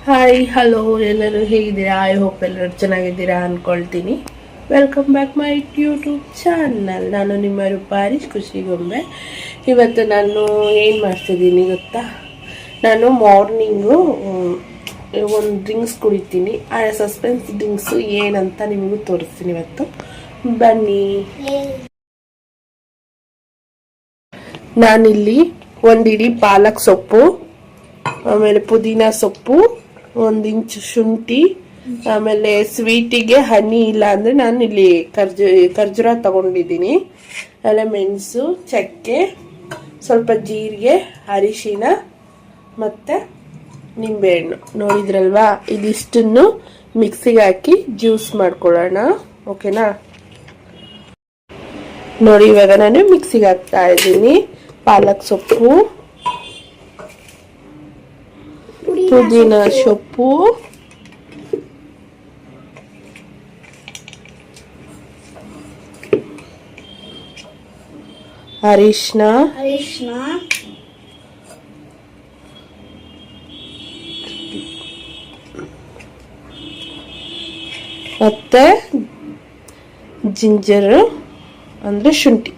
Hi hello ಎಲ್ಲರೂ ಹೇಗಿದ್ದೀರಾ? I hope ಎಲ್ಲರೂ ಚೆನ್ನಾಗಿದ್ದೀರಾ ಅಂದ್ಕೊಳ್ತೀನಿ. Welcome back my YouTube channel. ನಾನು ನಿಮ್ಮ ರೂಪಾರಿ ಖುಷಿಗೊಂಬೆ. ಇವತ್ತು ನಾನು ಏನು ಮಾಡ್ತಿದ್ದೀನಿ ಗೊತ್ತಾ? ನಾನು ಮಾರ್ನಿಂಗು ಒಂದು ಡ್ರಿಂಕ್ಸ್ ಕುಡಿತೀನಿ. ಆ ಸಸ್ಪೆನ್ಸ್ ಡ್ರಿಂಕ್ಸು ಏನಂತ ನಿಮಗೂ ತೋರಿಸ್ತೀನಿ ಇವತ್ತು. ಬನ್ನಿ. ನಾನಿಲ್ಲಿ ಒಂದಿಡೀ ಪಾಲಕ್ ಸೊಪ್ಪು, ಆಮೇಲೆ ಪುದೀನ ಸೊಪ್ಪು, 1 ಇಂಚ್ ಶುಂಠಿ, ಆಮೇಲೆ ಸ್ವೀಟಿಗೆ ಹನಿ ಇಲ್ಲ ಅಂದರೆ ನಾನು ಇಲ್ಲಿ ಖರ್ಜೂರ ತಗೊಂಡಿದ್ದೀನಿ, ಆಮೇಲೆ ಮೆಣಸು, ಚಕ್ಕೆ, ಸ್ವಲ್ಪ ಜೀರಿಗೆ, ಅರಿಶಿನ ಮತ್ತು ನಿಂಬೆಹಣ್ಣು. ನೋಡಿದ್ರಲ್ವಾ? ಇದಿಷ್ಟನ್ನು ಮಿಕ್ಸಿಗೆ ಹಾಕಿ ಜ್ಯೂಸ್ ಮಾಡ್ಕೊಳ್ಳೋಣ. ಓಕೆನಾ? ನೋಡಿ, ಇವಾಗ ನಾನು ಮಿಕ್ಸಿಗೆ ಹಾಕ್ತಾ ಇದ್ದೀನಿ ಪಾಲಕ್ ಸೊಪ್ಪು, ಪುದೀನ ಸೊಪ್ಪು, ಅರಿಶಿನ, ಮತ್ತೆ ಜಿಂಜರ್ ಅಂದ್ರೆ ಶುಂಠಿ,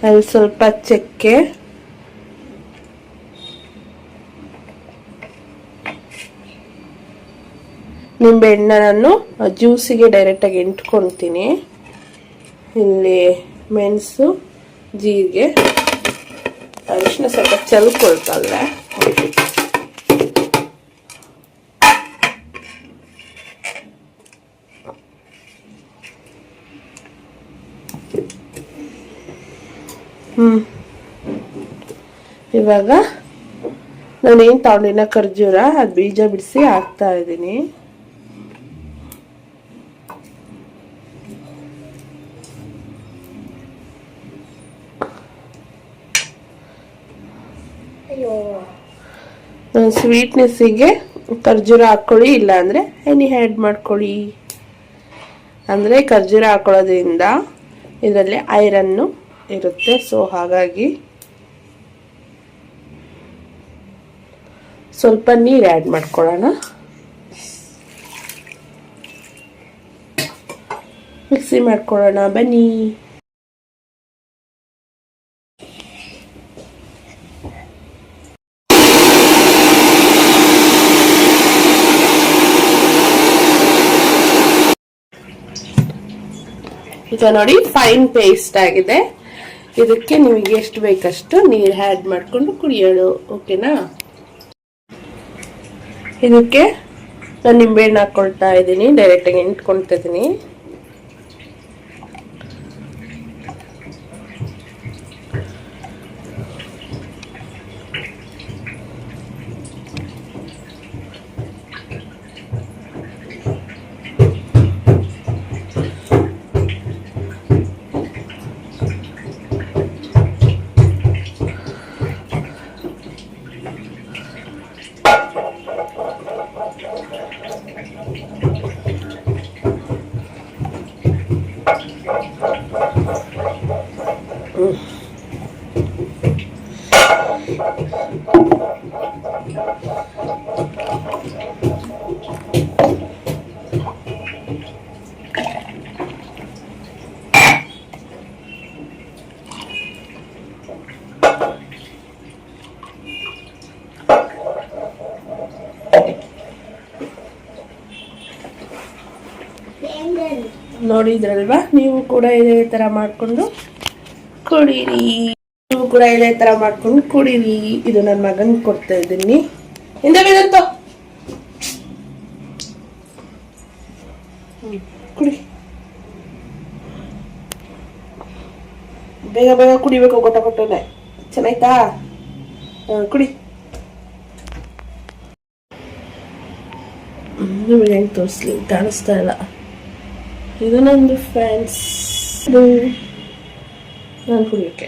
ಅಲ್ಲಿ ಸ್ವಲ್ಪ ಚಕ್ಕೆ, ನಿಂಬೆಹಣ್ಣ ನಾನು ಜ್ಯೂಸಿಗೆ ಡೈರೆಕ್ಟಾಗಿ ಎಂಟ್ಕೊತೀನಿ. ಇಲ್ಲಿ ಮೆಣಸು, ಜೀರಿಗೆ, ಅರಿಶಿನ ಸ್ವಲ್ಪ ಚೆಲ್ಕೊಳ್ತಲ್ಲೆ. ಇವಾಗ ನಾನೇನು ತಗೊಂಡಿನ ಖರ್ಜೂರ, ಅದು ಬೀಜ ಬಿಡಿಸಿ ಹಾಕ್ತಾ ಇದ್ದೀನಿ. ಸ್ವೀಟ್ನೆಸ್ಸಿಗೆ ಖರ್ಜೂರ ಹಾಕ್ಕೊಳ್ಳಿ, ಇಲ್ಲ ಅಂದರೆ ಎನಿ ಆ್ಯಡ್ ಮಾಡ್ಕೊಳ್ಳಿ. ಅಂದರೆ ಖರ್ಜೂರ ಹಾಕೊಳ್ಳೋದ್ರಿಂದ ಇದರಲ್ಲಿ ಐರನ್ನು ಇರುತ್ತೆ, ಸೊ ಹಾಗಾಗಿ ಸ್ವಲ್ಪ ನೀರು ಆ್ಯಡ್ ಮಾಡ್ಕೊಳ್ಳೋಣ. ಮಿಕ್ಸಿ ಮಾಡ್ಕೊಳ್ಳೋಣ ಬನ್ನಿ. ಈಗ ನೋಡಿ, ಫೈನ್ ಪೇಸ್ಟ್ ಆಗಿದೆ. ಇದಕ್ಕೆ ನಿಮಗೆ ಎಷ್ಟು ಬೇಕಷ್ಟು ನೀರು ಆ್ಯಡ್ ಮಾಡಿಕೊಂಡು ಕುಡಿಯೋದು. ಓಕೆನಾ? ಇದಕ್ಕೆ ನಾನು ನಿಂಬೆಹಣ್ಣು ಹಾಕ್ಕೊಳ್ತಾ ಇದ್ದೀನಿ, ಡೈರೆಕ್ಟಾಗಿ ಎಂಟ್ಕೊಳ್ತಾ ಇದ್ದೀನಿ. ನೋಡಿದ್ರಲ್ವಾ? ನೀವು ಕೂಡ ಇದೇ ತರ ಮಾಡ್ಕೊಂಡು ಕುಡೀರಿ. ಇದು ನನ್ನ ಮಗನ್ ಕೊಡ್ತಾ ಇದ್ದೀನಿ. ಕುಡಿ, ಬೇಗ ಬೇಗ ಕುಡಿಬೇಕು. ಕೊಟ್ಟನೆ ಚೆನ್ನಾಯ್ತಾ? ಕುಡಿ. ನಿಮಗೆ ಹೆಂಗೆ ತೋರಿಸ್ಲಿ, ಕಾಣಿಸ್ತಾ ಇಲ್ಲ. ಇದು ನಂದು ಫ್ರೆಂಡ್ಸ್, ನಾನು ಕುಡಿಯೋಕ್ಕೆ.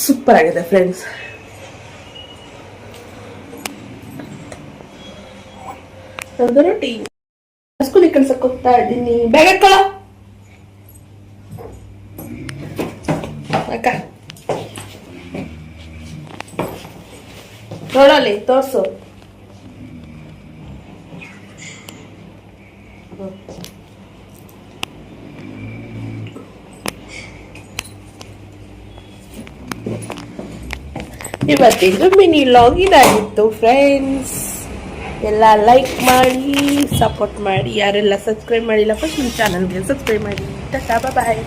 ಸೂಪರ್ ಆಗಿದೆ ಫ್ರೆಂಡ್ಸ್. ಅದು ರೊಟೀನ್. ಸ್ಕೂಲಿಗೆ ಕಳ್ಸಕ್ ಹೋಗ್ತಾ ಇದ್ದೀನಿ. ಬ್ಯಾಗ್ ಹಾಕೊಳ್ಳ ಅಕ್ಕ. ನೋಡಲಿ ತೋರ್ಸು. ಇವತ್ತಿಂದು ಮಿನಿ ಲಾಗ್ ಇದಾಗಿತ್ತು ಫ್ರೆಂಡ್ಸ್. ಎಲ್ಲ ಲೈಕ್ ಮಾಡಿ ಸಪೋರ್ಟ್ ಮಾಡಿ. ಯಾರೆಲ್ಲ ಸಬ್ಸ್ಕ್ರೈಬ್ ಮಾಡಿಲ್ಲ ಫಸ್ಟ್ ನಿಮ್ಮ ಚಾನಲ್ಗೆ ಸಬ್ಸ್ಕ್ರೈಬ್ ಮಾಡಿ. ಟಾಟಾ ಬಾಯ್.